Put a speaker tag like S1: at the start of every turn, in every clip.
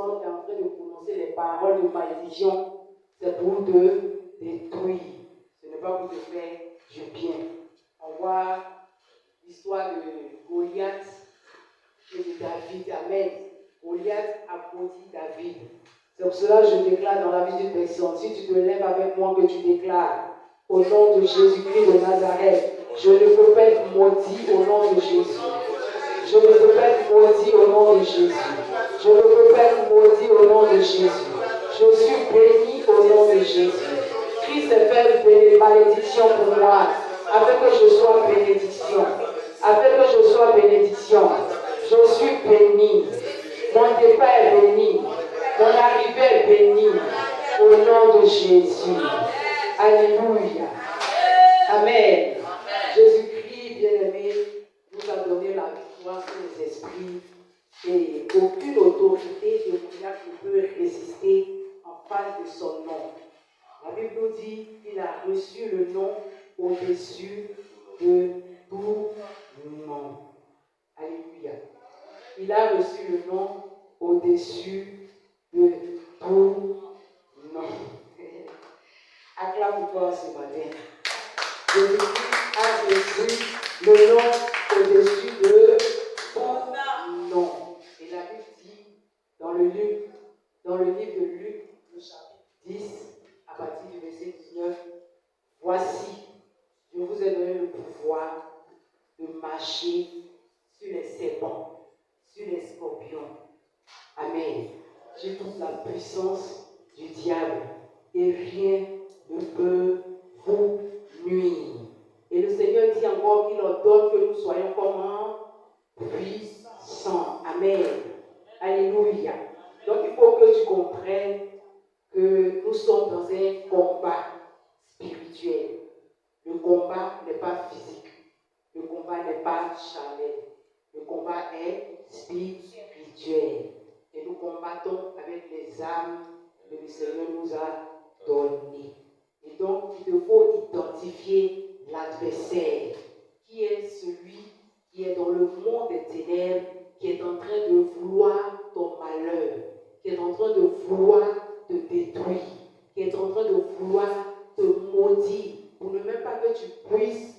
S1: personne est en train de prononcer des paroles de malédiction, c'est pour te détruire. Ce n'est pas pour te faire du bien. On voit l'histoire de Goliath et de David. Amen. Goliath a maudit David. C'est pour cela que je déclare dans la vie d'une personne, si tu te lèves avec moi, que tu déclares au nom de Jésus-Christ de Nazareth, je ne peux pas être maudit au nom de Jésus. Je ne peux pas être maudit au nom de Jésus. Je ne peux pas être maudit au nom de Jésus. Je suis béni au nom de Jésus. Christ est fait une malédiction pour moi, afin que je sois bénédiction. Afin que je sois bénédiction. Je suis béni. Mon départ est béni. Mon arrivée est bénie. Au nom de Jésus. Alléluia. Amen. Jésus-Christ, bien-aimé, nous a donné la victoire sur les esprits et aucune autorité démoniaque ne peut résister en face de son nom. La Bible nous dit qu'il a reçu le nom au-dessus de tout nom. Alléluia. Il a reçu le nom au-dessus de tout nom. Acclame-toi ce matin. Jésus-Christ a reçu le nom au-dessus de tout nom. Et la Bible dit dans le livre de Luc, le chapitre 10, à partir du verset 19, voici, je vous ai donné le pouvoir de marcher sur les serpents, sur les scorpions. Amen. J'ai toute la puissance du diable et rien ne peut vous nuire. Et le Seigneur dit encore qu'il ordonne que nous soyons comment? Puissants. Amen. Alléluia. Donc il faut que tu comprennes que nous sommes dans un combat spirituel. Le combat n'est pas physique. Le combat n'est pas charnel. Le combat est spirituel. Et nous combattons avec les armes que le Seigneur nous a données. Et donc, il te faut identifier l'adversaire, qui est celui qui est dans le monde des ténèbres, qui est en train de vouloir ton malheur, qui est en train de vouloir te détruire, qui est en train de vouloir te maudire, pour ne même pas que tu puisses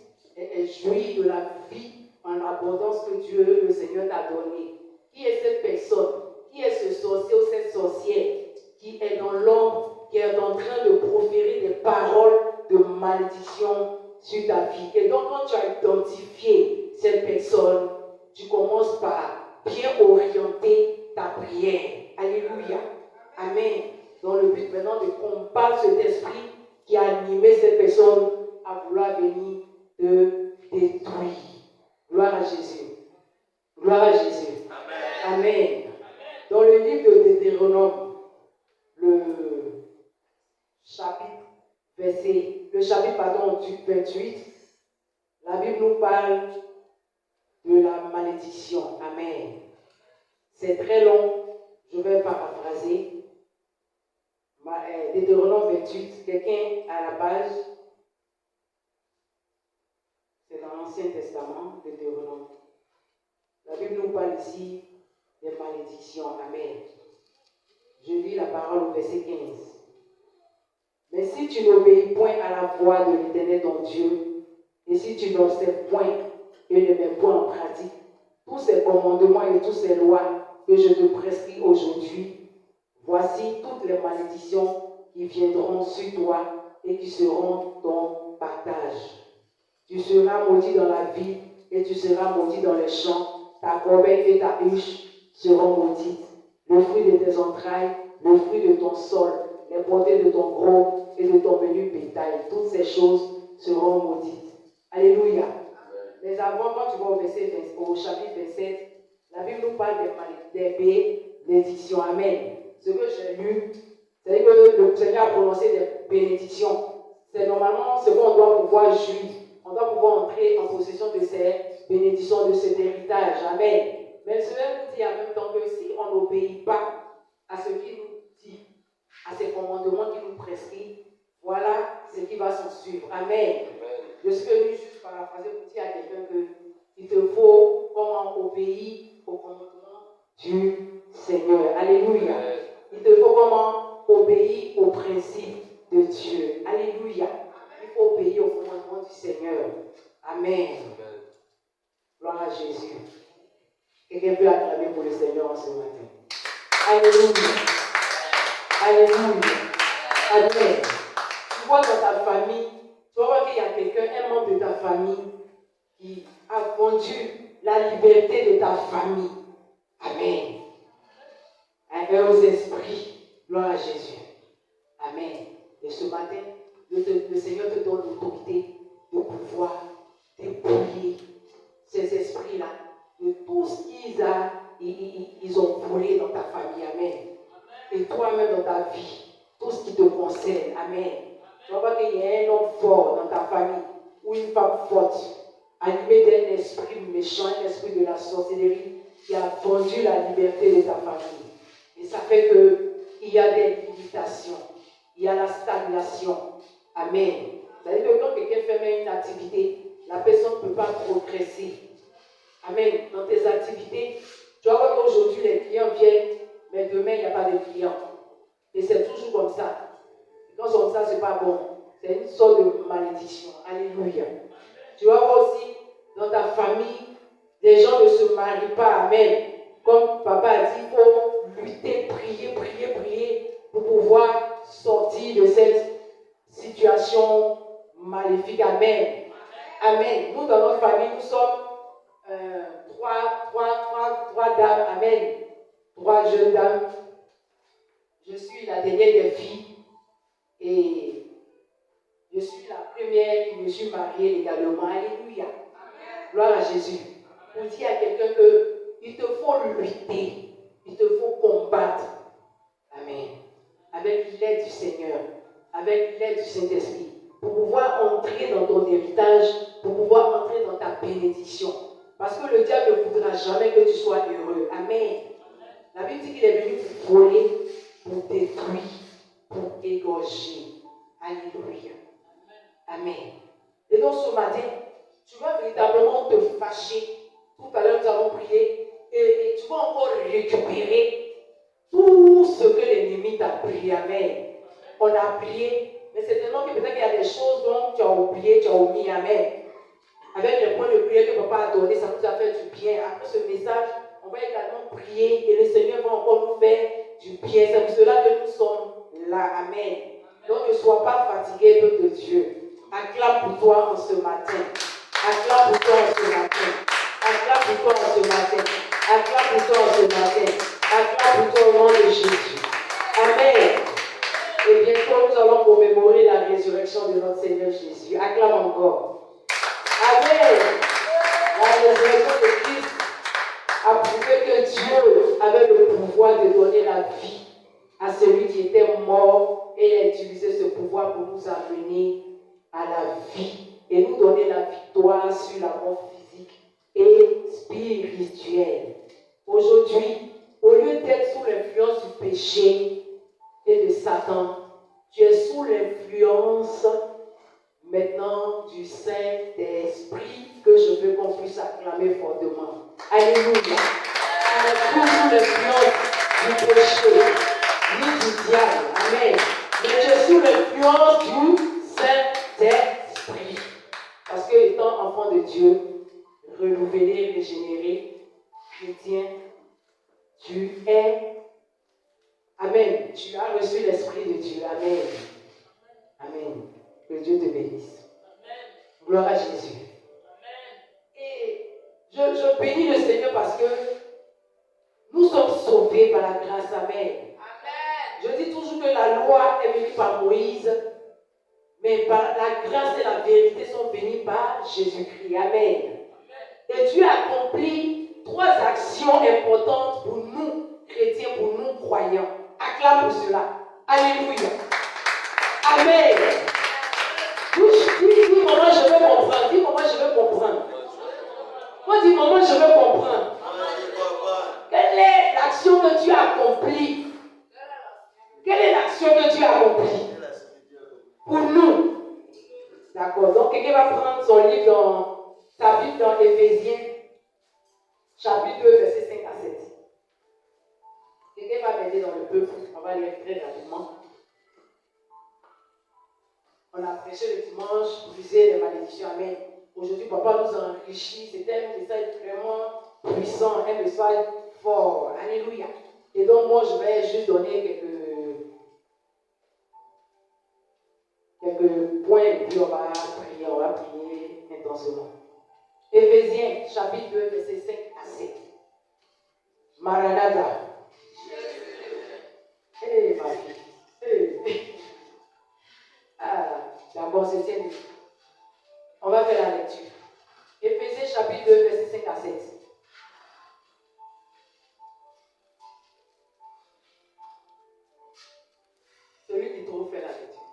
S1: jouir de la vie en abondance que Dieu, le Seigneur, t'a donnée. Qui est cette personne? Qui est ce sorcier ou cette sorcière qui est dans l'ombre, qui est en train de proférer des paroles de malédiction sur ta vie? Et donc, quand tu as identifié cette personne, tu commences par bien orienter ta prière. Alléluia. Amen. Dans le but maintenant de combattre cet esprit qui a animé cette personne à vouloir venir te détruire. Gloire à Jésus. Gloire à Jésus. Amen. Amen. Dans le livre de Deutéronome, le chapitre 28, la Bible nous parle de la malédiction. Amen. C'est très long, je vais paraphraser. Deutéronome 28, quelqu'un à la page, c'est dans l'Ancien Testament, Deutéronome. La Bible nous parle ici des malédictions. Amen. Je lis la parole au verset 15. Mais si tu n'obéis point à la voix de l'Éternel ton Dieu, et si tu n'observes point et ne mets point en pratique tous ces commandements et toutes ces lois que je te prescris aujourd'hui, voici toutes les malédictions qui viendront sur toi et qui seront ton partage. Tu seras maudit dans la ville et tu seras maudit dans les champs. Ta corbeille et ta huche seront maudites. Le fruit de tes entrailles, le fruit de ton sol, les portées de ton gros et de ton menu bétail, toutes ces choses seront maudites. Alléluia. Mais avant, quand tu vas au chapitre 27, la Bible nous parle des bénédictions. Amen. Ce que j'ai lu, c'est que le Seigneur a prononcé des bénédictions. C'est normalement ce qu'on doit pouvoir jouir. On doit pouvoir entrer en possession de ces bénédictions, de cet héritage. Amen. Mais cela nous dit en même temps que si on n'obéit pas à ce qu'il nous dit, à ces commandements qu'il nous prescrit, voilà ce qui va s'en suivre. Amen. Je suis venu juste paraphraser pour dire à quelqu'un qu'il te faut comment obéir aux commandements du Seigneur. Alléluia. Il te faut comment? Obéir aux principes de Dieu. Alléluia. Il faut obéir au commandement du Seigneur. Amen. Gloire à Jésus. Quelqu'un peut acclamer pour le Seigneur en ce matin. Alléluia. Alléluia. Amen. Tu vois dans ta famille, tu vas voir qu'il y a quelqu'un, un membre de ta famille, qui a vendu la liberté de ta famille. Amen. Aux esprits. Gloire à Jésus. Amen. Et ce matin, le Seigneur te donne l'autorité de pouvoir dépouiller ces esprits-là de tout ce qu'ils ont volé dans ta famille. Amen. Et toi-même dans ta vie, tout ce qui te concerne. Amen. Tu vas voir qu'il y a un homme fort dans ta famille ou une femme forte, animée d'un esprit méchant, un esprit de la sorcellerie qui a vendu la liberté de ta famille. Et ça fait qu'il y a des limitations, il y a la stagnation. Amen. C'est-à-dire que quand quelqu'un fait une activité, la personne ne peut pas progresser. Amen. Dans tes activités, tu vas voir qu'aujourd'hui les clients viennent, mais demain il n'y a pas de clients. Et c'est toujours comme ça. Quand c'est comme ça, ce n'est pas bon. C'est une sorte de malédiction. Alléluia. Tu vas voir aussi, dans ta famille, les gens ne se marient pas. Amen. Comme papa a dit, il faut lutter, prier pour pouvoir sortir de cette situation maléfique. Amen. Amen. Nous, dans notre famille, nous sommes trois dames. Amen. 3 jeunes dames. Je suis la dernière des filles. Et je suis la première qui me suis mariée également. Alléluia. Gloire à Jésus. Pour dire à quelqu'un qu'il te faut lutter, il te faut combattre. Amen. Avec l'aide du Seigneur, avec l'aide du Saint-Esprit, pour pouvoir entrer dans ton héritage, pour pouvoir entrer dans ta bénédiction. Parce que le diable ne voudra jamais que tu sois heureux. Amen. La Bible dit qu'il est venu pour voler, pour détruire, pour égorger. Alléluia. Amen. Et donc ce matin, tu vas véritablement te fâcher. Tout à l'heure, nous avons prié. Et tu vas encore récupérer tout ce que l'ennemi t'a prié. Amen. On a prié, mais c'est tellement que peut-être qu'il y a des choses dont tu as oublié, tu as omis. Amen. Avec les points de prière que papa a donné, ça nous a fait du bien. Après ce message, on va également prier et le Seigneur va encore nous faire du bien. C'est pour cela que nous sommes là. Amen. Donc ne sois pas fatigué, peuple de Dieu. Acclame pour toi en ce matin. Acclame pour toi en ce matin. Acclame pour toi en ce matin. Acclame pour toi en ce matin. Acclame pour toi au nom de Jésus. Amen. Et bientôt nous allons commémorer la résurrection de notre Seigneur Jésus. Acclame encore. Amen. La résurrection de Christ a prouvé que Dieu avait le pouvoir de donner la vie à celui qui était mort et a utilisé ce pouvoir pour nous amener à la vie et nous donner la victoire sur la mort physique et spirituelle. Aujourd'hui, au lieu d'être sous l'influence du péché et de Satan, tu es sous l'influence maintenant du Saint-Esprit que je veux qu'on puisse acclamer fortement. Alléluia. On est plus sous l'influence du péché, ni du diable. Amen. Mais tu es sous l'influence du Saint-Esprit. Parce que étant enfant de Dieu, renouvelé, régénéré, chrétien, tu es. Amen. Tu as reçu l'Esprit de Dieu. Amen. Amen. Que Dieu te bénisse. Amen. Gloire à Jésus. Amen. Et je bénis le Seigneur parce que nous sommes sauvés par la grâce. Amen. Amen. Je dis toujours que la loi est venue par Moïse, mais par la grâce et la vérité sont venues par Jésus-Christ. Amen. Et Dieu a accompli 3 actions importantes pour nous, chrétiens, pour nous, croyants. Acclame pour cela. Alléluia. Amen. Dis comment je veux comprendre. Dis comment je veux comprendre. Moi, dis comment je veux comprendre. Quelle est l'action que tu as accomplie? Quelle est l'action que tu as accomplie pour nous? D'accord. Donc, quelqu'un va prendre son livre dans sa Bible dans Éphésiens, chapitre 2, verset 5 à 7. Quelqu'un va m'aider dans le peuple. On va lire très rapidement. On a prêché le dimanche, briser les malédictions. Amen. Aujourd'hui, papa nous a enrichi. C'était un message vraiment puissant, un message fort. Alléluia. Et donc, moi, je vais juste donner quelques points, puis on va prier intensément. Éphésiens, chapitre 2, versets 5 à 7. Maranatha. Ma fille. Ah, d'accord, c'est bien. On va faire la lecture. Éphésiens, chapitre 2, versets 5 à 7. Celui qui trouve fait la lecture.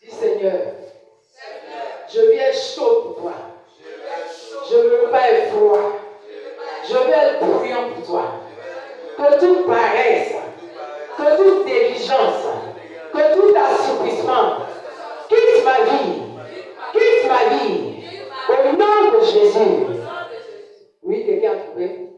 S1: Dis Seigneur, je viens chaud pour toi. Je ne veux pas être froid. Je veux être bruyant pour toi. Que toute paresse, que toute diligence, que tout assoupissement quitte ma vie. Quitte ma vie. Au nom de Jésus. Oui, quelqu'un a trouvé?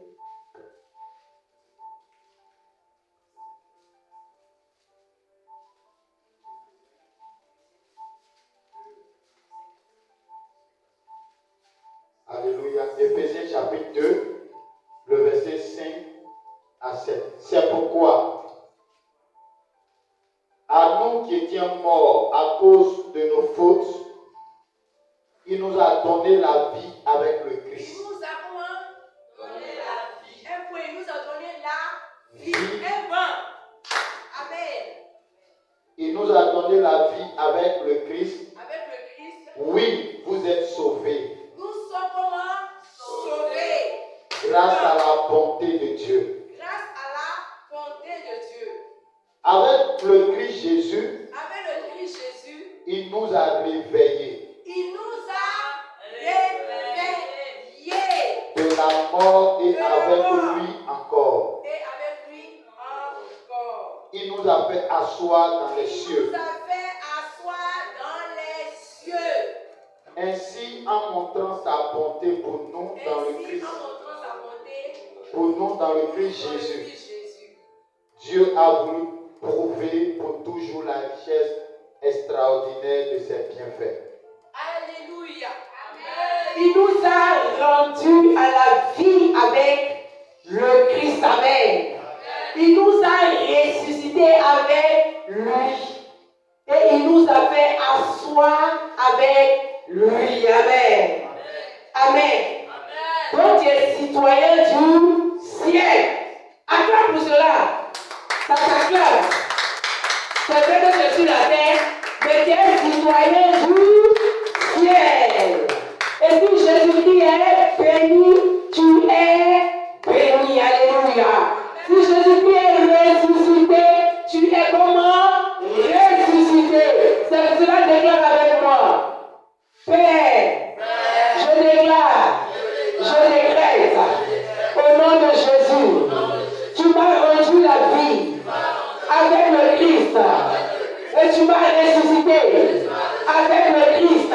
S2: Alléluia. Éphésiens chapitre 2, le verset 5 à 7. C'est pourquoi, à nous qui étions morts à cause de nos fautes, il nous a donné la vie avec le Christ.
S1: Il nous a comment? Donné la vie. Un point, il nous a donné la vie. Un vent. Amen.
S2: Il nous a donné la vie avec le Christ.
S1: Avec le Christ.
S2: Oui, vous êtes sauvés.
S1: Nous sommes comment? Sauvés.
S2: Grâce à la bonté de Dieu.
S1: Grâce à la bonté de Dieu.
S2: Avec le Christ Jésus.
S1: Avec le Christ Jésus.
S2: Il nous a réveillés.
S1: Il nous a réveillés.
S2: De la mort et avec lui encore.
S1: Et avec lui encore.
S2: Il nous a fait asseoir dans les cieux.
S1: Il nous a fait asseoir dans les cieux.
S2: Ainsi, en montrant sa bonté pour nous dans le Christ. Pour nous dans le Christ Jésus. Dieu a voulu prouver pour toujours la richesse extraordinaire de ses bienfaits.
S1: Alléluia. Amen. Il nous a rendus à la vie avec le Christ. Amen. Il nous a ressuscités avec lui. Et il nous a fait asseoir avec lui. Amen. Amen. Donc tu es citoyen du ciel. Acclame pour cela. Ça s'acclame. C'est vrai que je suis la terre, mais tu es citoyen du ciel. Et si Jésus-Christ est béni, tu es béni. Alléluia. Si Jésus-Christ est ressuscité, tu es comment? Ressuscité. C'est pour cela déclare avec moi. Père, je déclare, je décrète, au nom de Jésus, tu m'as rendu la vie avec le Christ. Et tu m'as ressuscité avec le Christ.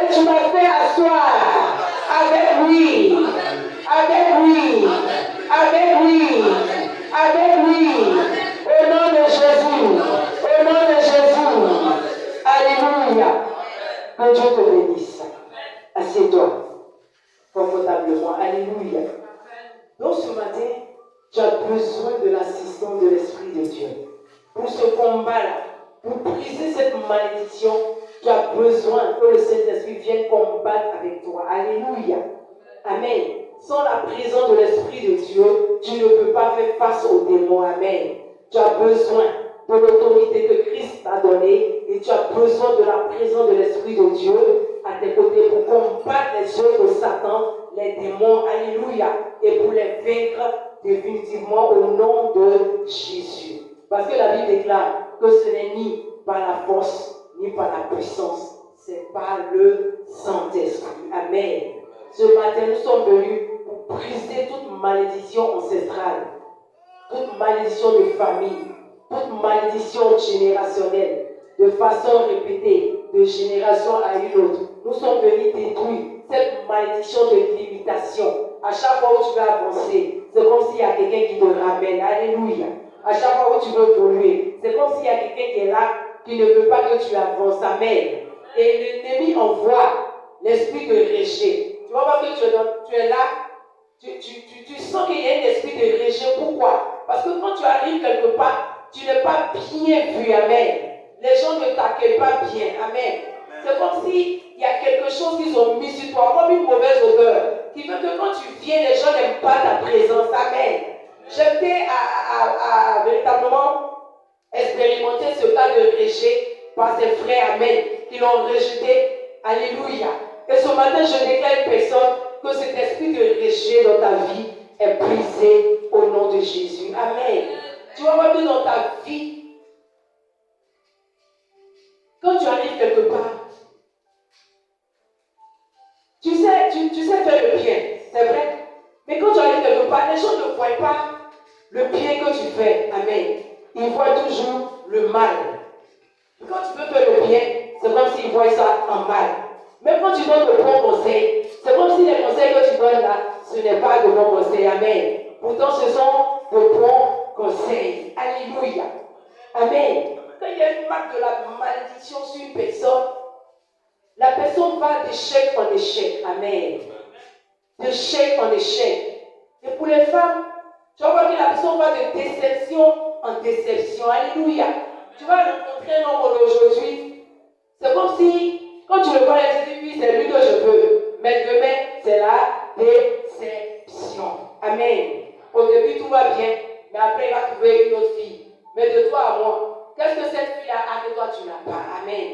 S1: Et tu m'as fait asseoir avec lui. Avec lui. Avec lui. Avec lui. Au nom de Jésus. Au nom de Jésus. Alléluia. Que Dieu te bénisse. Assieds-toi confortablement. Alléluia. Donc ce matin, tu as besoin de l'assistance de l'Esprit de Dieu. Pour ce combat-là, pour briser cette malédiction, tu as besoin que le Saint-Esprit vienne combattre avec toi. Alléluia. Amen. Sans la présence de l'Esprit de Dieu, tu ne peux pas faire face aux démons. Amen. Tu as besoin de l'autorité que Christ t'a donnée et tu as besoin de la présence de l'Esprit de Dieu à tes côtés pour combattre les œuvres de Satan, les démons. Alléluia. Et pour les vaincre définitivement au nom de Jésus. Parce que la Bible déclare que ce n'est ni par la force, ni par la puissance, c'est par le Saint-Esprit. Amen. Ce matin, nous sommes venus pour briser toute malédiction ancestrale, toute malédiction de famille, toute malédiction générationnelle, de façon répétée, de génération à une autre. Nous sommes venus détruire cette malédiction de limitation, à chaque fois où tu vas avancer, c'est comme s'il y a quelqu'un qui te ramène. Alléluia. À chaque fois où tu veux évoluer, c'est comme s'il y a quelqu'un qui est là, qui ne veut pas que tu avances. Amen. Et l'ennemi envoie l'esprit de rejet. Tu vois pas que tu es là, tu sens qu'il y a un esprit de rejet. Pourquoi? Parce que quand tu arrives quelque part, tu n'es pas bien vu. Amen. Les gens ne t'accueillent pas bien. Amen. C'est comme s'il y a quelque chose qu'ils ont mis sur toi, comme une mauvaise odeur, qui fait que quand tu viens, les gens n'aiment pas ta présence. Amen. J'étais à véritablement expérimenter ce cas de rejet par ses frères. Amen. Qui l'ont rejeté. Alléluia. Et ce matin, je déclare à une personne que cet esprit de rejet dans ta vie est brisé au nom de Jésus. Amen. Tu vas voir que dans ta vie, quand tu arrives quelque part, tu sais faire le bien, c'est vrai. Mais quand tu arrives quelque part, les gens ne voient pas le bien que tu fais. Amen. Ils voient toujours le mal. Quand tu veux faire le bien, c'est comme s'ils voient ça en mal. Même quand tu donnes de bons conseils, c'est comme si les conseils que tu donnes là, ce n'est pas de bons conseils. Amen. Pourtant, ce sont de bons conseils. Alléluia. Amen. Quand il y a une marque de la malédiction sur une personne, la personne va d'échec en échec. Amen. D'échec en échec. Et pour les femmes, tu vas voir que la personne va de déception en déception. Alléluia. Tu vas rencontrer un homme aujourd'hui. C'est comme si, quand tu le vois, tu dis, oui, c'est lui que je veux. Mais demain, c'est la déception. Amen. Au début, tout va bien. Mais après, il va trouver une autre fille. Mais de toi à moi, qu'est-ce que cette fille a que toi, tu n'as pas? Amen.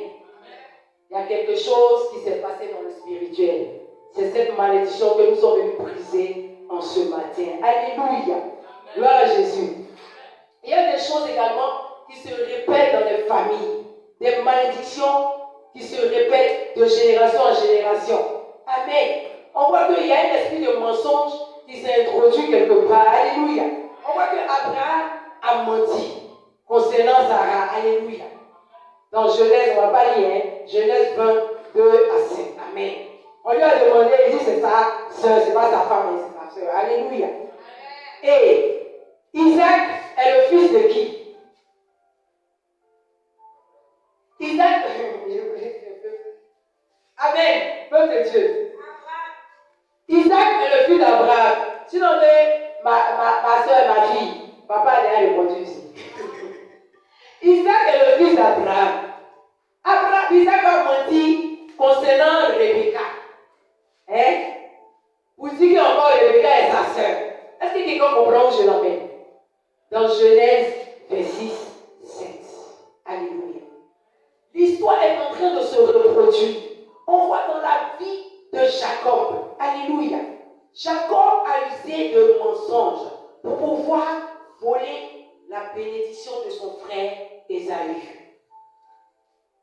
S1: Il y a quelque chose qui s'est passé dans le spirituel. C'est cette malédiction que nous sommes venus briser en ce matin. Alléluia. Gloire à Jésus. Il y a des choses également qui se répètent dans les familles. Des malédictions qui se répètent de génération en génération. Amen. On voit qu'il y a un esprit de mensonge qui s'est introduit quelque part. Alléluia. On voit qu'Abraham a menti concernant Sarah. Alléluia. Dans Genèse, on ne va pas lire, hein? Genèse 22 à 5. Amen. On lui a demandé, il dit c'est sa soeur, c'est pas sa femme, mais c'est sa soeur. Alléluia. Et Isaac est le fils de qui? Isaac. Amen. Peuple de Dieu. Isaac est le fils d'Abraham. Sinon, ma soeur, ma fille, papa a déjà répondu ici. Isaac est le fils d'Abraham. Isaac a menti concernant Rebecca. Hein? Vous dites qu'encore Rebecca est sa sœur. Est-ce que quelqu'un comprend où je l'emmène? Dans Genèse 26, 7. Alléluia. L'histoire est en train de se reproduire. On voit dans la vie de Jacob. Alléluia. Jacob a usé de mensonges pour pouvoir voler la bénédiction de son frère Ésaü.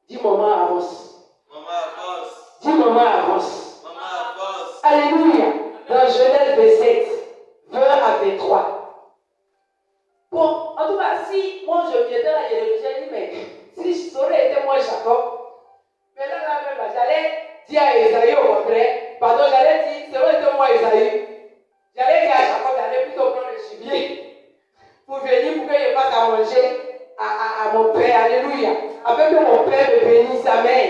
S1: Dis maman avance.
S3: Maman avance.
S1: Dis maman avance.
S3: Maman avance.
S1: Alléluia. Dans Genèse 27, 20 à 23. Bon, en tout cas, si moi je viens là, j'ai dit, mais si ça aurait été moi Jacob, mais là, j'allais dire à Ésaü au contraire, pardon, j'allais dire, ça aurait été moi Ésaü. J'allais dire à Jacob, j'allais plutôt prendre le gibier pour venir pour qu'il fasse à manger à mon père. Alléluia. Afin que mon père me bénisse. Amen.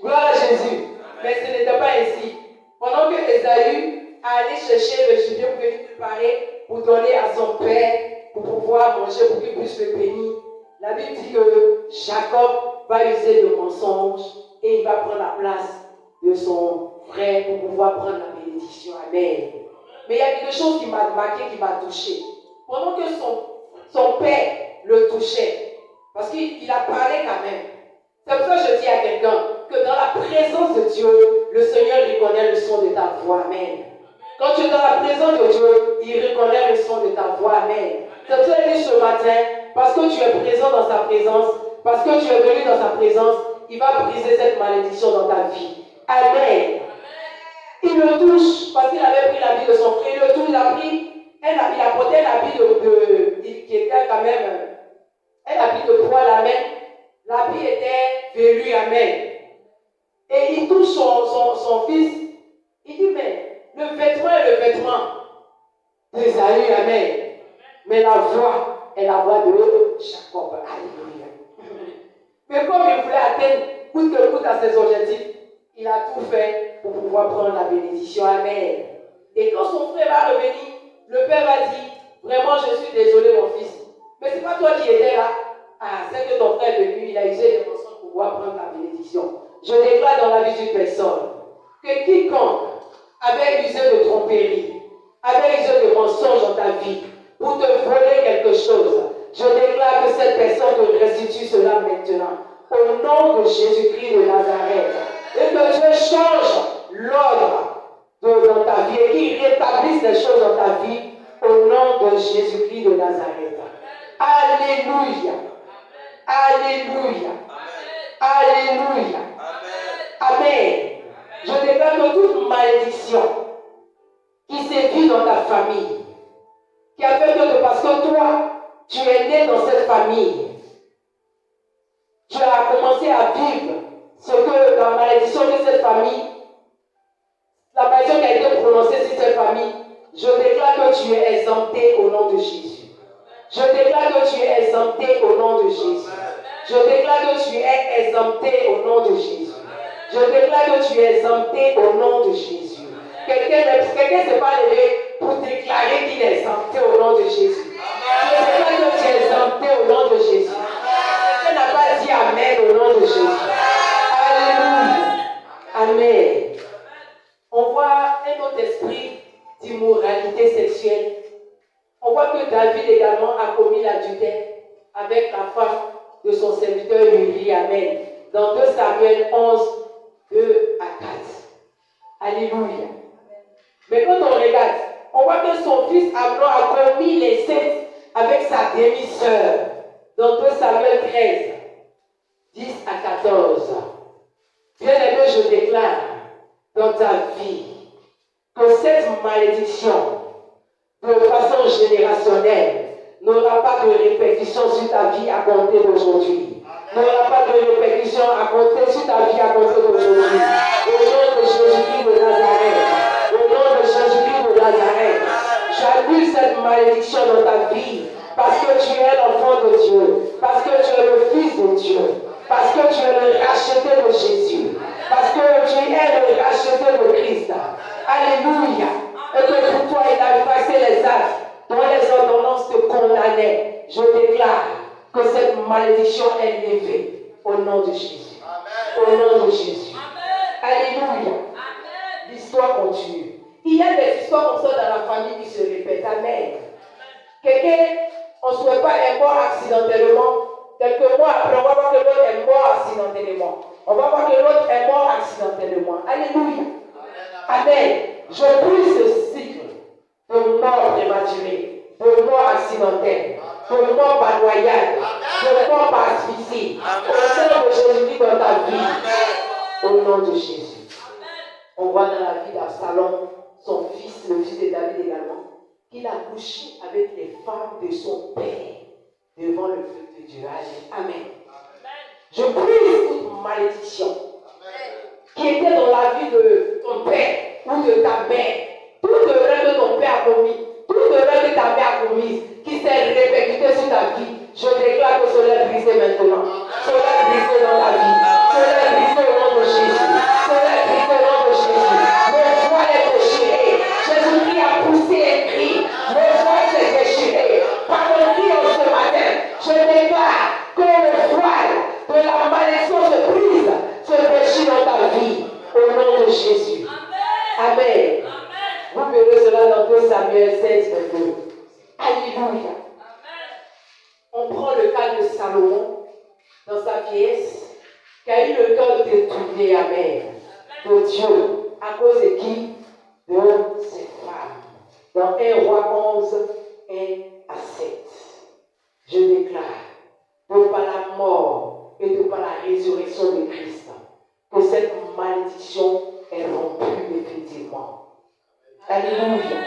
S1: Gloire à Jésus. Mais ce n'était pas ainsi. Pendant que Ésaü allait chercher le gibier pour venir préparer, pour donner à son père, pour pouvoir manger, pour qu'il puisse le bénir, la Bible dit que Jacob va user de mensonges et il va prendre la place de son frère pour pouvoir prendre la bénédiction. Amen. Mais il y a quelque chose qui m'a marqué, qui m'a touché. Pendant que son père le touchait, parce qu'il a parlé quand même. C'est pour ça que je dis à quelqu'un que dans la présence de Dieu, le Seigneur reconnaît le son de ta voix. Amen. Quand tu es dans la présence de Dieu, il reconnaît le son de ta voix. Amen. C'est pour ça que je dis ce matin, parce que tu es présent dans sa présence, parce que tu es venu dans sa présence, il va briser cette malédiction dans ta vie. Amen. Il le touche parce qu'il avait pris l'habit de son frère. Il le touche, il a porté l'habit qui était quand même un habit de poil. Amen. L'habit était velu. Amen. Et il touche son fils. Il dit, mais Le vêtement est le vêtement d'Ésaü, amen. Mais la voix est la voix de Jacob. Alléluia. Mais comme il voulait atteindre coûte que coûte à ses objectifs, il a tout fait pour pouvoir prendre la bénédiction. Amen. Et quand son frère va revenir, le père va dire, vraiment je suis désolé mon fils. Mais ce n'est pas toi qui étais là. Ah, c'est que ton frère est venu, il a usé des mensonges pour pouvoir prendre la bénédiction. Je déclare dans la vie d'une personne que quiconque avait usé de tromperie, avait usé de mensonges dans ta vie, pour te voler quelque chose, je déclare que cette personne te restitue cela maintenant. Au nom de Jésus-Christ de Nazareth. Et que Dieu change l'ordre dans ta vie et qu'il rétablisse les choses dans ta vie au nom de Jésus-Christ de Nazareth. Alléluia. Alléluia. Alléluia. Amen. Je déclare que toute malédiction qui sévit dans ta famille, qui a fait que parce que toi, tu es né dans cette famille, tu as commencé à vivre ce que la malédiction de cette famille, la malédiction qui a été prononcée sur cette famille, je déclare que tu es exempté au nom de Jésus. Je déclare que tu es exempté au nom de Jésus. Je déclare que tu es exempté au nom de Jésus. Je déclare que tu es exempté au nom de Jésus. Quelqu'un ne s'est pas levé pour déclarer qu'il est exempté au nom de Jésus. Je déclare que tu es exempté au nom de Jésus. Quelqu'un n'a pas dit Amen au nom de Jésus. Alléluia. Amen. On voit un autre esprit d'immoralité sexuelle. On voit que David également a commis l'adultère avec la femme de son serviteur Uri. Amen. Dans 2 Samuel 11, 2 à 4. Alléluia. Mais quand on regarde, on voit que son fils Amnon a commis l'inceste avec sa demi-sœur. Dans 2 Samuel 13, 10 à 14. Bien-aimé, je déclare dans ta vie que cette malédiction, de façon générationnelle, n'aura pas de répercussion sur ta vie à compter d'aujourd'hui. N'aura pas de répercussion à compter sur ta vie à compter d'aujourd'hui. Au nom de Jésus-Christ de Nazareth. Au nom de Jésus-Christ de Nazareth. J'annule cette malédiction dans ta vie. Parce que tu es l'enfant de Dieu. Parce que tu es le fils de Dieu. Parce que tu es le racheté de Jésus. Parce que tu es le racheté de Christ. Alléluia. Et que pour toi, il a effacé les actes dont les ordonnances te condamnaient. Je déclare que cette malédiction est levée au nom de Jésus. Au nom de Jésus. Alléluia. L'histoire continue. Il y a des histoires comme ça dans la famille qui se répètent. Amen. Quelqu'un, on ne souhaite pas est mort accidentellement. Quelques mois après, on va voir que l'autre est mort accidentellement. On va voir que l'autre est mort accidentellement. Alléluia. Amen. Je brise ce cycle de mort prématurée, de mort accidentelle, de mort par noyade, de mort par asphyxie. Au nom de Jésus-Christ dans ta vie. Au nom de Jésus. On voit dans la vie d'Absalom, son fils, le fils de David également, qu'il a couché avec les femmes de son père devant le feu de Dieu. Amen. Je brise toute malédiction qui était dans la vie de ton père ou de ta mère. Toute erreur que ton père a commis, toute erreur que ta mère a commise, qui s'est répercutée sur ta vie, je déclare que cela est brisé maintenant. Cela est brisé dans ta vie. Cela est brisé au nom de Jésus. Cela est brisé au nom de Jésus. Le voile est déchiré. Jésus-Christ a poussé un cri. Le voile s'est déchiré. Par le cri ce matin, je déclare que le voile de la malédiction se brise, se déchire dans ta vie. Au nom de Jésus. Amen. Vous verrez cela dans 2 Samuel 16, 22. Alléluia. On prend le cas de Salomon dans sa vieillesse, qui a eu le cœur détourné, amen, de Dieu, à cause de qui? De ses femmes. Dans 1 Roi 11, 1 à 7. Je déclare, de par la mort et de par la résurrection de Christ, que cette malédiction est rompue définitivement. Alléluia.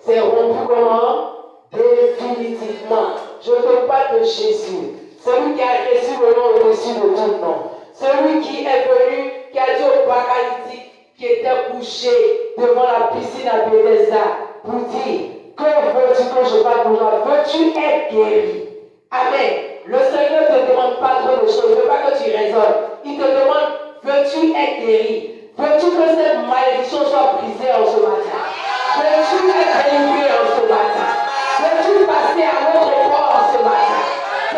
S1: C'est rompu comment? Définitivement. Je te parle de Jésus. Celui qui a reçu le nom au-dessus de tout nom. Celui qui est venu, qui a dit au paralytique, qui était couché devant la piscine à Bethesda pour dire, que veux-tu que je fasse pour toi? Veux-tu être guéri? Amen. Le Seigneur ne te demande pas trop de choses, il ne veut pas que tu raisonnes. Il te demande, veux-tu être guéri? Veux-tu que cette malédiction soit brisée en ce matin? Veux-tu être délivré en ce matin? Veux-tu passer à l'autre bord en ce matin?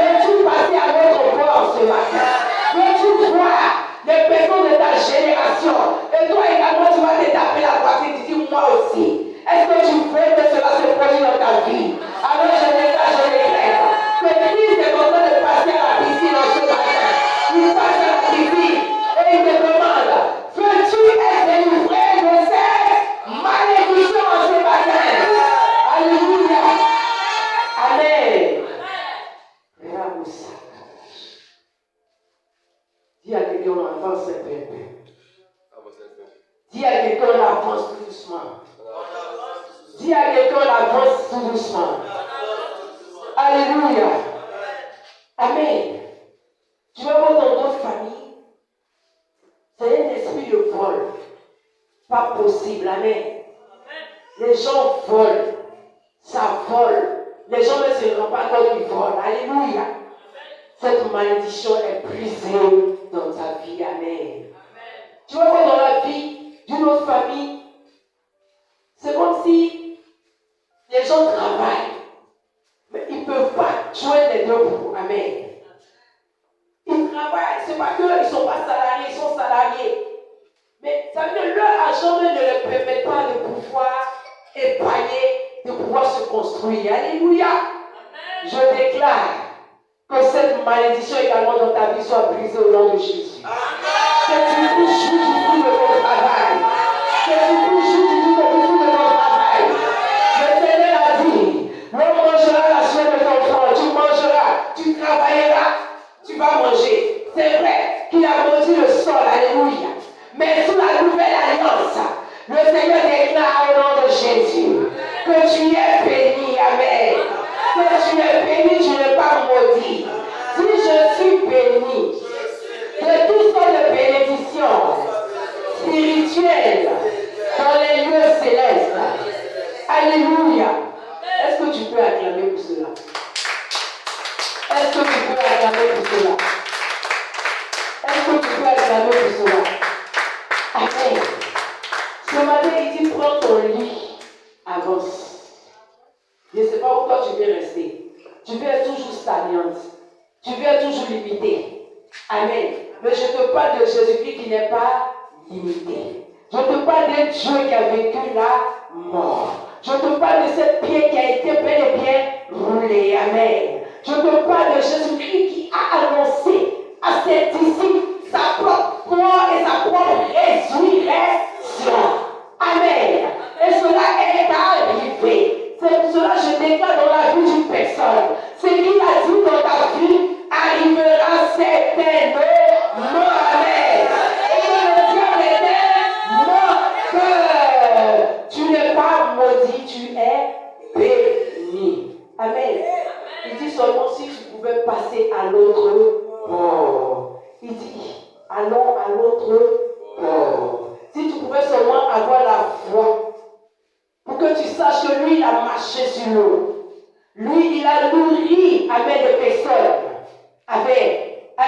S1: Veux-tu passer à l'autre bord en ce matin? Veux-tu voir les personnes de ta génération? Et toi également, tu vas te taper la poitrine, tu dis, moi aussi. Est-ce que tu veux que cela se produise dans ta vie? Alors je déclare, je déclare que Christ est en train de passer à la piscine en ce matin. Il passe à la piscine et il te demande, veux-tu être délivré de cette malédiction en ce matin? Alléluia. Amen. Dis à quelqu'un, on avance un peu. Dis à quelqu'un, on avance tout doucement. Dis à quelqu'un, on avance tout doucement. Alléluia. Amen. Tu vas voir dans d'autres familles, c'est un esprit de vol. Pas possible. Amen. Les gens volent. Ça vole. Les gens ne se rendent pas compte qu'ils volent. Alléluia. Cette malédiction est brisée dans ta vie. Amen. Tu vas voir dans la vie d'une autre famille, c'est comme si les gens travaillent, mais ils ne peuvent pas joindre les deux bouts. Amen. Ils travaillent, c'est pas qu'ils ne sont pas salariés, ils sont salariés. Mais ça veut dire que leur argent ne leur permet pas de pouvoir épargner, de pouvoir se construire. Alléluia. Amen. Je déclare que cette malédiction également dans ta vie soit brisée au nom de Jésus. Que tu puisses jouir du fruit de ton travail. Que tu puisses jouir du fruit de ton travail. Le Seigneur a dit, l'homme mangera la chair de ton front, tu mangeras, tu travailleras, tu vas manger. C'est vrai qu'il a maudit le sol, alléluia. Mais sous la nouvelle alliance, le Seigneur déclare au nom de Jésus que tu es béni, amen. Que tu es béni, tu n'es pas maudit. Si je suis béni de toutes sortes de bénédictions spirituelles dans les lieux célestes. Alléluia. Est-ce que tu peux acclamer pour cela? Est-ce que tu peux acclamer pour cela? Est-ce que tu peux acclamer pour cela? Amen. Ce matin, il dit, prends ton lit, avance. Je ne sais pas où toi tu veux rester. Tu veux être toujours stagnante. Tu veux être toujours limité. Amen. Mais je te parle de Jésus-Christ qui n'est pas limité. Je te parle d'un Dieu qui a vécu la mort. Je te parle de cette pierre qui a été bel et bien roulée. Amen. Je te parle de Jésus-Christ qui a annoncé à ses disciples sa propre mort et sa propre résurrection. Amen. Et cela est arrivé. C'est pour cela que je déclare dans la vie d'une personne. Ce qu'il a dit dans ta vie arrivera certainement. Amen. Et que le diable était mort. Tu n'es pas maudit, tu es béni. Amen. Il dit seulement si tu pouvais passer à l'autre bord. Il dit, allons à l'autre bord. Si tu pouvais seulement avoir la foi, pour que tu saches que lui, il a marché sur l'eau. Lui, il a nourri avec des personnes, avec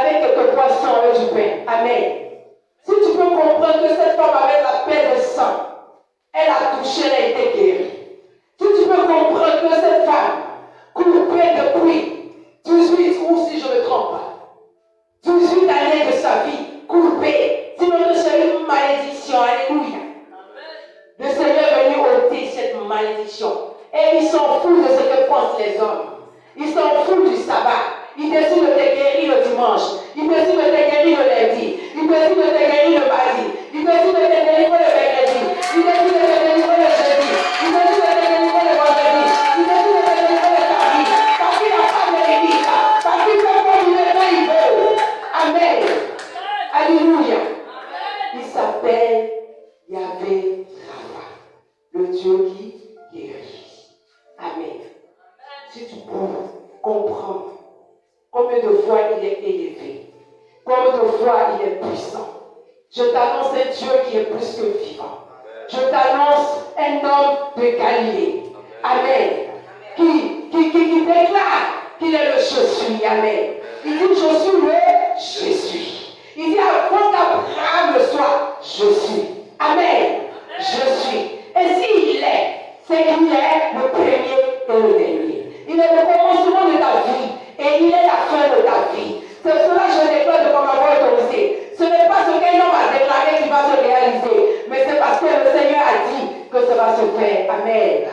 S1: quelques poissons et du pain. Amen. Si tu peux comprendre que cette femme avait la paix de sang, elle a touché, elle a été guérie. Si tu peux comprendre que cette femme, coupée depuis 18 ou si je ne me trompe pas, 18 années de sa vie, coupée, sinon c'est une malédiction. Alléluia. Le Seigneur est venu ôter cette malédiction. Et il s'en fout de ce que pensent les hommes. Il s'en fout du sabbat. Il décide de te guérir le dimanche. Il décide de te guérir le lundi. Il décide de te guérir le mardi. Il décide de te délivrer le mercredi. Il décide de te délivrer le jeudi. Il décide de te délivrer le vendredi. Il décide de te délivrer le samedi. Parce qu'il n'a pas de limite. Parce qu'il fait comme il veut quand il veut. Amen. Alléluia. Il s'appelle Yahvé Rapha, le Dieu qui guérit. Amen. Si tu peux comprendre combien de fois il est élevé, combien de fois il est puissant, Je t'annonce un Dieu qui est plus que vivant. Je t'annonce un homme de Galilée. Amen. Qui déclare qu'il est le je suis. Amen. Il dit je suis le Jésus. Il dit avant qu'Abraham le soit, je suis. Amen. Je suis. Et s'il est, c'est qu'il est le premier et le dernier. Il est le commencement de ta vie et il est la fin de ta vie. C'est pour cela que je déclare de ma voix autorisée. Ce n'est pas ce qu'un homme a déclaré qui va se réaliser, mais c'est parce que le Seigneur a dit que ça va se faire. Amen.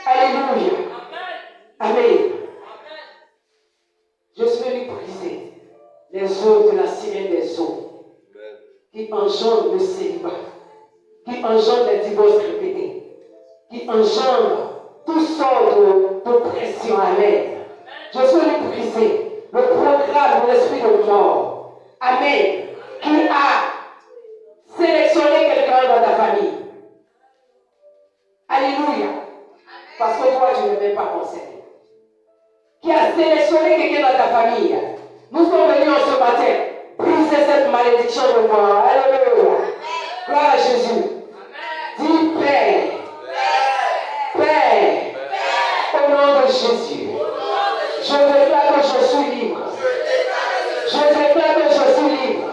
S1: Alléluia. Amen. Je suis venu briser les eaux de la sirène des eaux qui engendrent le célibat, qui engendrent les divorces répétés, qui engendrent toutes sortes d'oppressions. Amen. Je suis venu briser le programme de l'esprit de mort. Amen. Qui a sélectionné quelqu'un dans ta famille. Alléluia. Parce que toi, tu ne m'es pas concerné. Qui a sélectionné quelqu'un dans ta famille. Nous sommes venus en ce matin briser cette malédiction de mort. Alléluia. Gloire à Jésus. Dis Père. Père. Au nom de Jésus. Je déclare que je suis libre. Je déclare que je suis libre.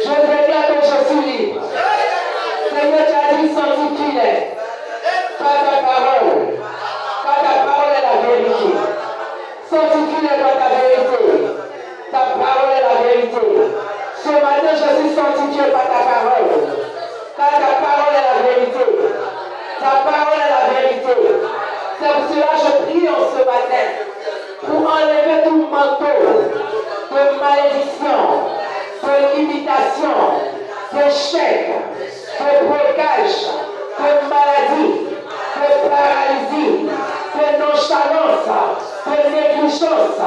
S1: Je déclare que je suis libre. Seigneur, tu as dit sanctifie-les. Par ta parole. Par ta parole est la vérité. Sanctifie-les par ta vérité. Ta parole est la vérité. Ce matin, je suis sanctifié par ta parole. Car ta parole est la vérité. Ta parole est la vérité. C'est pour cela que je prie en ce matin pour enlever tout manteau de malédiction, de limitation, d'échec, de blocage, de maladie, de paralysie, de nonchalance, de négligence.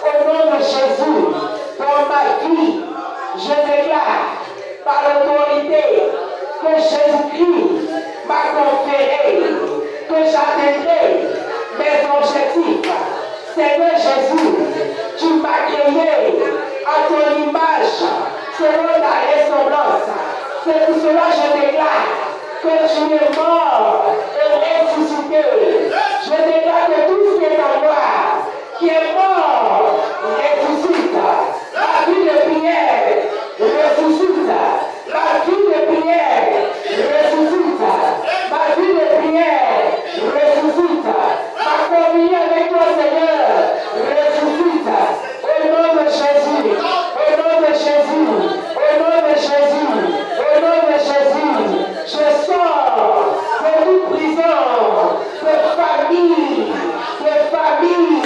S1: Au nom de Jésus, dans ma vie, je déclare par l'autorité que Jésus-Christ m'a conféré, que j'atteindrai mes objectifs. Seigneur Jésus, tu m'as créé à ton image, selon ta ressemblance. C'est pour cela que je déclare que tu es mort et ressuscité. Je déclare que tout ce qui est en moi, qui est mort, ressuscite. La vie de prière ressuscite. La vie de prière ressuscite. Ma vie de prière ressuscite. Ma communion avec toi, Seigneur, ressuscite. Au nom de Jésus. Au nom de Jésus. Au nom de Jésus. Au nom de Jésus. Je sors de toute prison, de famille, de famille,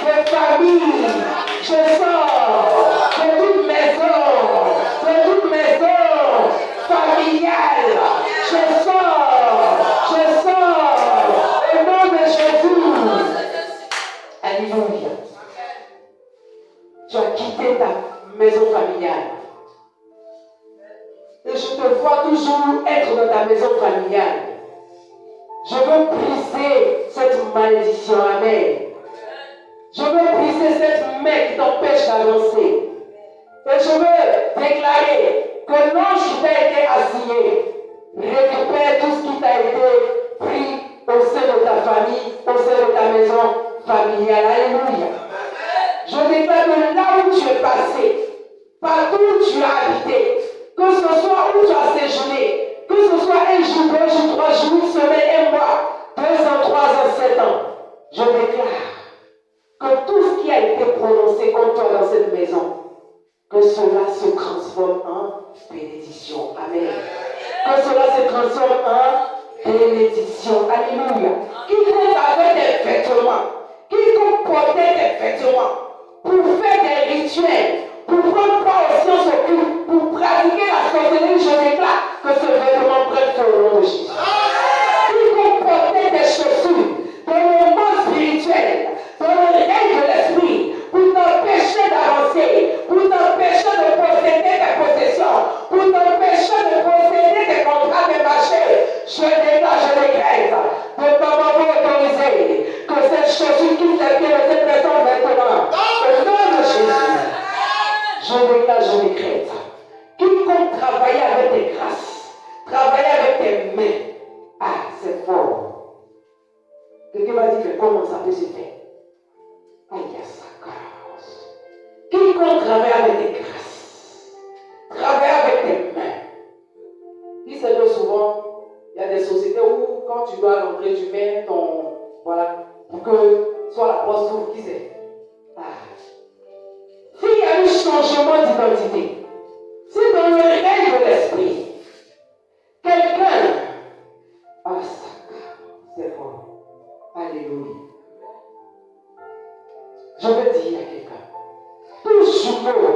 S1: de famille. Je sors de toute maison familiale. Je sors au nom de Jésus. Alléluia. Tu as quitté ta maison familiale. Et je te vois toujours être dans ta maison familiale. Je veux briser cette malédiction. Amen. Je veux briser cette main qui t'empêche d'avancer. Et je veux déclarer que l'ange qui t'a été assigné récupère tout ce qui t'a été pris au sein de ta famille, au sein de ta maison familiale. Alléluia. Je déclare que là où tu es passé, partout où tu as habité, que ce soit où tu as séjourné, que ce soit un jour, 2 jours, 3 jours, une semaine, un mois, 2 ans, 3 ans, 7 ans, je déclare que tout ce qui a été prononcé contre toi dans cette maison, que cela se transforme en bénédiction. Amen. Que cela se transforme en bénédiction. Alléluia. Quiconque avait des vêtements, quiconque portait des vêtements pour faire des rituels, pour prendre part aux sciences occultes, pour pratiquer la sorcellerie, je déclare que ce vêtement prenne feu au nom de Jésus. Quiconque portait des chaussures dans le monde spirituel, dans le règne de l'esprit, pour t'empêcher d'avancer, pour t'empêcher de posséder tes possessions, pour t'empêcher de posséder tes contrats de marché, je déclare, je décrète, de par ma voix dire, mais comment ça peut se faire? Aïe, ça carrosse. Quiconque travaille avec des grâces, travaille avec tes mains. Il sait que souvent, il y a des sociétés où, quand tu dois rentrer, tu mets ton. Voilà, pour que soit la porte s'ouvre, qui sait? S'il y a un changement d'identité, si dans le règne de l'esprit, quelqu'un. C'est fort. Alléluia. Je veux dire à quelqu'un, tout jumeau,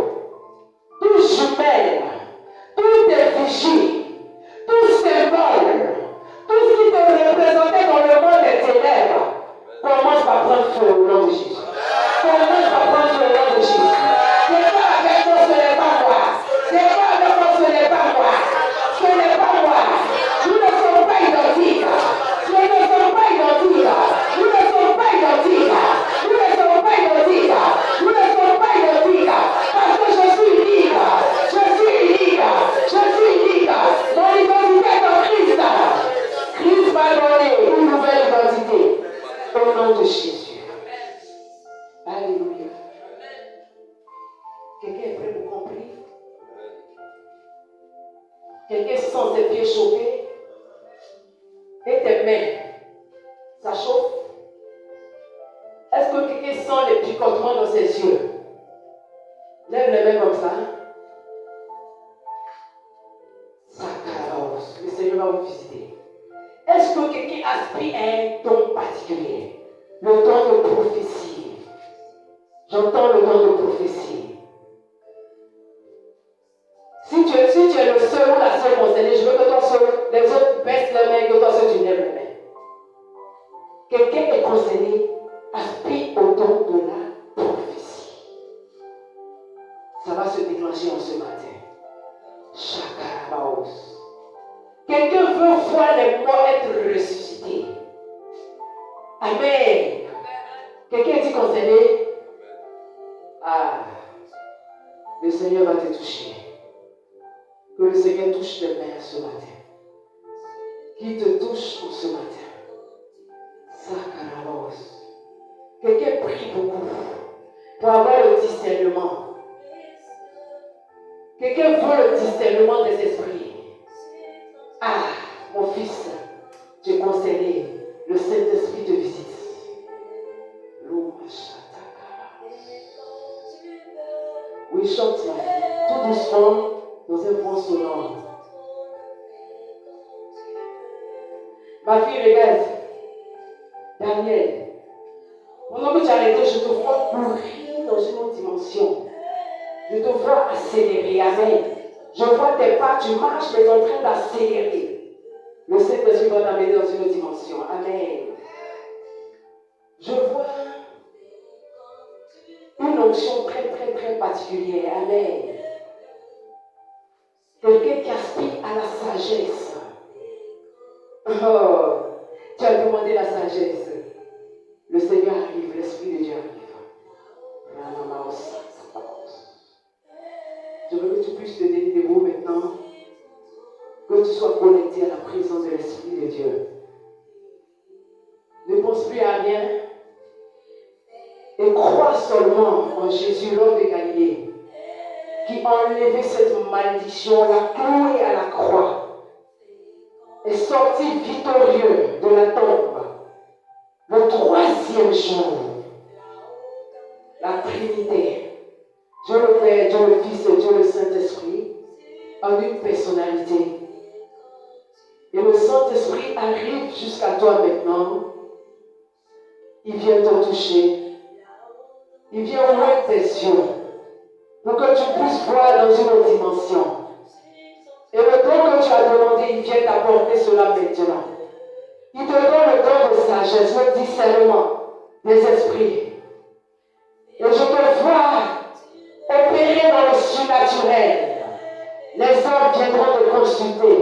S1: tout jumelle, tout effigie, tout symbole, tout ce qui te représentait dans le monde des ténèbres, commence par prendre feu au nom de Jésus. Commence par prendre feu au nom de Jésus. C'est pas avec moi, ce n'est pas moi. C'est pas avec moi, ce n'est pas moi. Ce n'est pas moi. Nous ne sommes pas identiques. Nous ne sommes pas identiques. Nous ne sommes pas identiques. Nous ne sommes pas identiques. Nous ne sommes pas identiques. Parce que je suis unique. Je suis unique. Je suis unique. Mon identité est en Christ. Christ m'a donné une nouvelle identité. Au nom de Jésus. Alléluia. Quelqu'un est prêt pour comprendre? Quelqu'un sent ses pieds chauffer? Et tes mains, ça chauffe? Est-ce que quelqu'un sent les picotements dans ses yeux? Lève les mains comme ça. Ça carrosse. Le Seigneur va vous visiter. Est-ce que quelqu'un aspire à un don particulier? Le don de prophétie. J'entends le don de prophétie. Si tu es le seul ou la seule concernée, je veux que toi seul, les autres baissent les mains, que toi seul tu lèves les mains. Quelqu'un est concerné, aspire au don de la prophétie. Ça va se déclencher en ce matin. Chakarabaos. Quelqu'un veut voir les morts être ressuscités. Amen. Quelqu'un dit concerné? Le Seigneur va te toucher. Que le Seigneur touche tes mains ce matin. Qu'il te touche en ce matin. Sacaralos. Quelqu'un prie beaucoup pour avoir le discernement. Quelqu'un veut le discernement des esprits. Mon fils, tu es concerné. Le Saint-Esprit te visite. Oui, chante ma fille. Tout doucement, dans un bon sonore. Ma fille, regarde. Daniel, pendant que tu as arrêté, je te vois courir dans une autre dimension. Je te vois accélérer. Amen. Je vois tes pas, tu marches, mais tu es en train d'accélérer. Le Saint-Esprit va t'amener dans une autre dimension. Amen. Je vois une onction très, très, très particulière. Amen. Quelqu'un qui aspire à la sagesse. Oh, tu as demandé la sagesse. Le Seigneur arrive, l'Esprit de Dieu arrive. Je veux que tu puisses te donner des mots maintenant. Que tu sois connecté à la présence de l'Esprit de Dieu. Ne pense plus à rien. Et crois seulement en Jésus, l'homme de Galilée, qui a enlevé cette malédiction, l'a cloué à la croix, est sorti victorieux de la tombe. Le troisième jour, la Trinité, Dieu le Père, Dieu le Fils et Dieu le Saint-Esprit, en une personnalité. Et le Saint-Esprit arrive jusqu'à toi maintenant. Il vient te toucher. Il vient ouvrir tes yeux pour que tu puisses voir dans une autre dimension. Et le don que tu as demandé, il vient t'apporter cela maintenant. Il te donne le don de sagesse, le discernement des esprits. Et je te vois opérer dans le surnaturel. Les hommes viendront te consulter.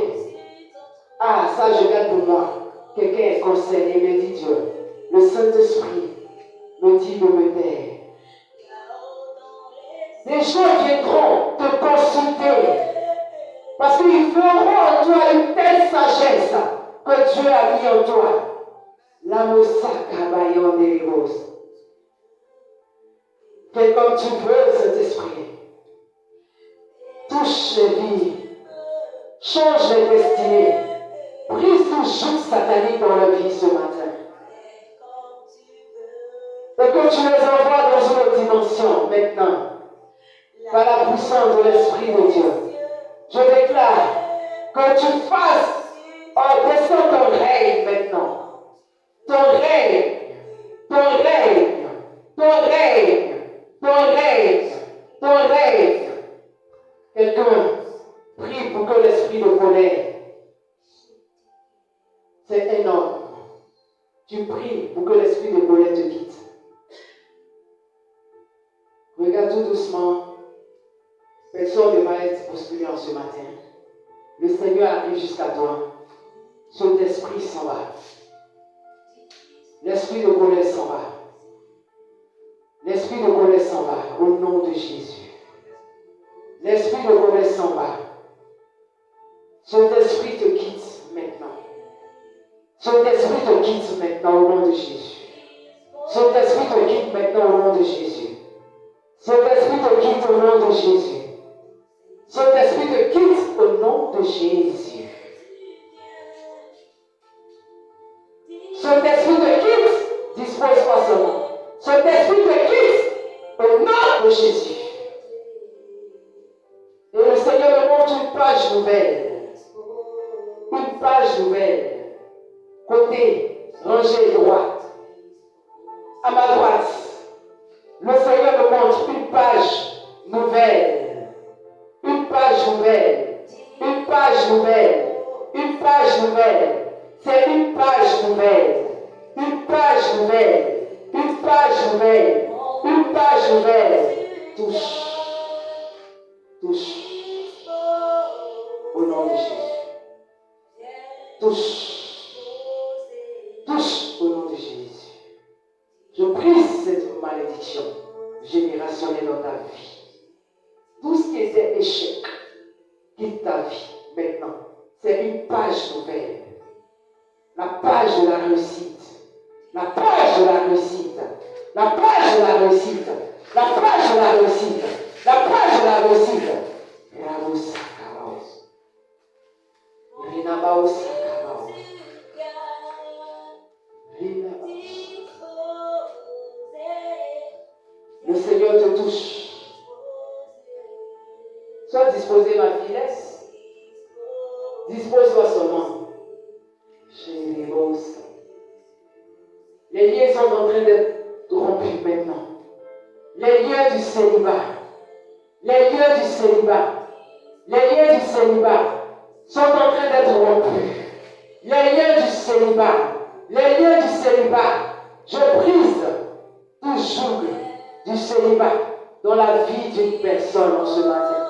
S1: Ça je garde pour moi. Quelqu'un est concerné, me dit Dieu. Le Saint-Esprit me dit de me taire. Les gens viendront te consulter parce qu'ils verront en toi une telle sagesse que Dieu a mis en toi. La moussaka bayon des roses. Fais comme tu veux, Saint-Esprit. Touche les vies. Change les destinées. Brise tout joug satanique dans leur vie ce matin. Et que tu les envoies dans une autre dimension maintenant. Par la puissance de l'Esprit de Dieu. Je déclare que tu fasses descendre ton règne maintenant. Ton règne. Ton règne. Ton règne. Ton règne. Ton règne. Quelqu'un prie pour que l'esprit de colère. C'est énorme. Tu pries pour que l'esprit de colère te quitte. Regarde tout doucement. Personne ne va être bousculé en ce matin. Le Seigneur arrive jusqu'à toi. Son esprit s'en va. L'esprit de colère s'en va. L'esprit de colère s'en va au nom de Jésus. L'esprit de colère s'en va. Son esprit te quitte maintenant. Son esprit te quitte maintenant au nom de Jésus. Son esprit te quitte maintenant au nom de Jésus. Son esprit te quitte au nom de Jésus. Son esprit te quitte au nom de Jésus. Son esprit te quitte, dispose-toi seulement. Son esprit te quitte au nom de Jésus. Et le Seigneur me montre une page nouvelle. Une page nouvelle. Côté, rangée droite. À ma droite, le Seigneur me montre une page nouvelle. Une page nouvelle. Une page nouvelle. Une page nouvelle. C'est une page nouvelle. Une page nouvelle. Une page nouvelle. Une page nouvelle. Touche. Touche. Au nom de Jésus. Touche. Touche au nom de Jésus. Je brise cette malédiction générationnelle dans ta vie. Tout ce qui était échec, quitte ta vie maintenant. C'est une page nouvelle. La page de la réussite. La page de la réussite. La page de la réussite. La page de la réussite. La page de la réussite. Raosa Karaos. Rinabaos Karaos. Le Seigneur te touche. Sois disposé, ma fillesse. Dispose-toi seulement. Les liens sont en train d'être rompus maintenant. Les liens du célibat. Les liens du célibat. Les liens du célibat sont en train d'être rompus. Les liens du célibat. Les liens du célibat. Je brise tout joug du célibat dans la vie d'une personne en ce matin.